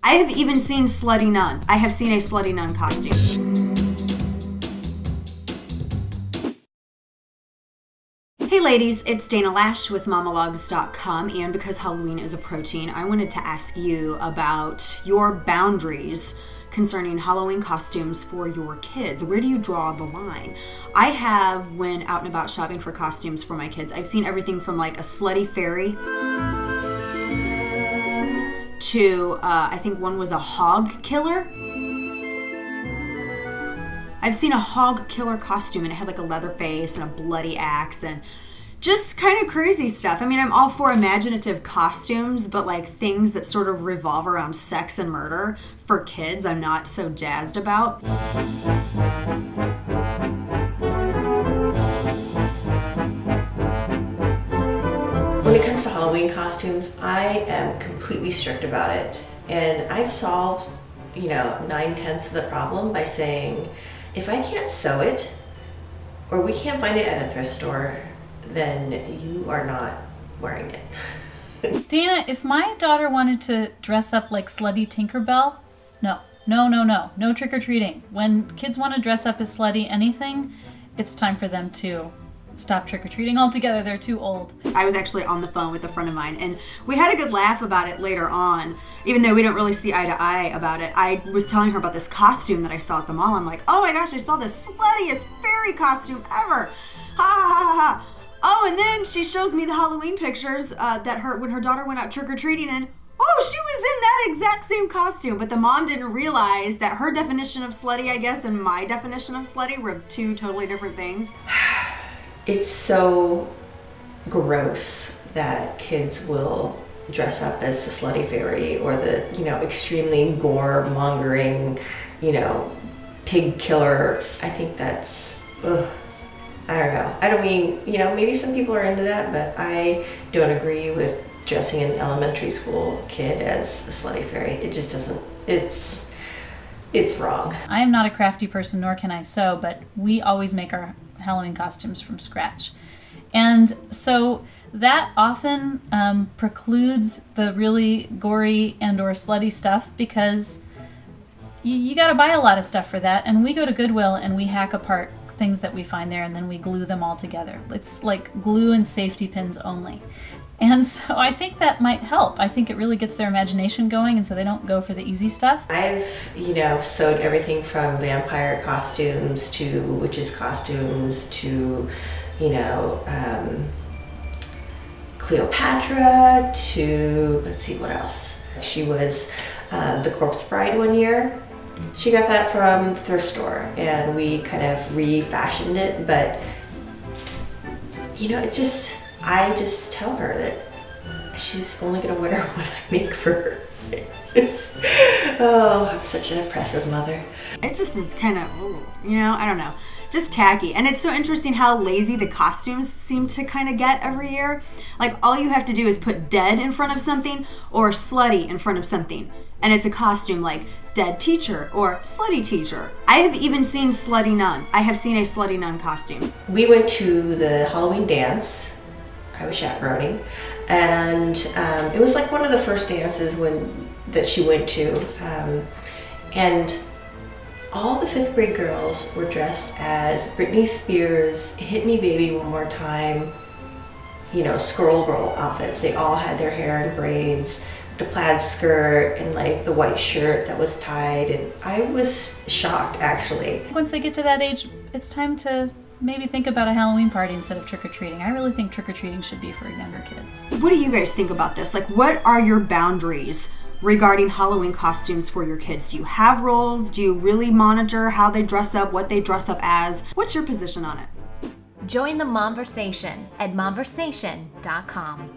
I have even seen Slutty Nun. I have seen a Slutty Nun costume. Hey ladies, it's Dana Loesch with Mamalogues.com, and because Halloween is approaching, I wanted to ask you about your boundaries concerning Halloween costumes for your kids. Where do you draw the line? I have, when out and about shopping for costumes for my kids, I've seen everything from like a Slutty Fairy to, I think one was a hog killer. I've seen a hog killer costume and it had like a leather face and a bloody axe and just kind of crazy stuff. I mean, I'm all for imaginative costumes, but like things that sort of revolve around sex and murder for kids, I'm not so jazzed about. When it comes to Halloween costumes, I am completely strict about it. And I've solved, 9/10 of the problem by saying, if I can't sew it, or we can't find it at a thrift store, then you are not wearing it. Dana, if my daughter wanted to dress up like Slutty Tinkerbell, no trick-or-treating. When kids want to dress up as Slutty anything, it's time for them to stop trick-or-treating altogether. They're too old. I was actually on the phone with a friend of mine and we had a good laugh about it later on, even though we don't really see eye to eye about it. I was telling her about this costume that I saw at the mall. I'm like, oh my gosh, I saw the sluttiest fairy costume ever. Ha ha ha ha. Oh, and then she shows me the Halloween pictures when her daughter went out trick-or-treating, and oh, she was in that exact same costume. But the mom didn't realize that her definition of slutty, I guess, and my definition of slutty were two totally different things. It's so gross that kids will dress up as the Slutty Fairy or the, extremely gore-mongering, pig killer. I think that's, I don't know. I don't mean, maybe some people are into that, but I don't agree with dressing an elementary school kid as a Slutty Fairy. It just doesn't, it's wrong. I am not a crafty person, nor can I sew, but we always make our Halloween costumes from scratch. And so that often precludes the really gory and or slutty stuff because you got to buy a lot of stuff for that. And we go to Goodwill and we hack apart things that we find there and then we glue them all together. It's like glue and safety pins only. And so I think that might help. I think it really gets their imagination going and so they don't go for the easy stuff. I've, sewed everything from vampire costumes to witches costumes to, Cleopatra to, let's see what else. She was the Corpse Bride one year. She got that from the thrift store and we kind of refashioned it, but I just tell her that she's only gonna wear what I make for her. Oh, I'm such an oppressive mother. It just is kind of, I don't know, just tacky. And it's so interesting how lazy the costumes seem to kind of get every year. Like all you have to do is put dead in front of something or slutty in front of something. And it's a costume like dead teacher or slutty teacher. I have even seen Slutty Nun. I have seen a Slutty Nun costume. We went to the Halloween dance. I was chaperoning. And it was like one of the first dances that she went to. And all the 5th grade girls were dressed as Britney Spears, Hit Me Baby One More Time, Squirrel Girl outfits. They all had their hair in braids, the plaid skirt and like the white shirt that was tied, and I was shocked actually. Once they get to that age, it's time to maybe think about a Halloween party instead of trick-or-treating. I really think trick-or-treating should be for younger kids. What do you guys think about this? Like, what are your boundaries regarding Halloween costumes for your kids? Do you have rules? Do you really monitor how they dress up, what they dress up as? What's your position on it? Join the Momversation at momversation.com.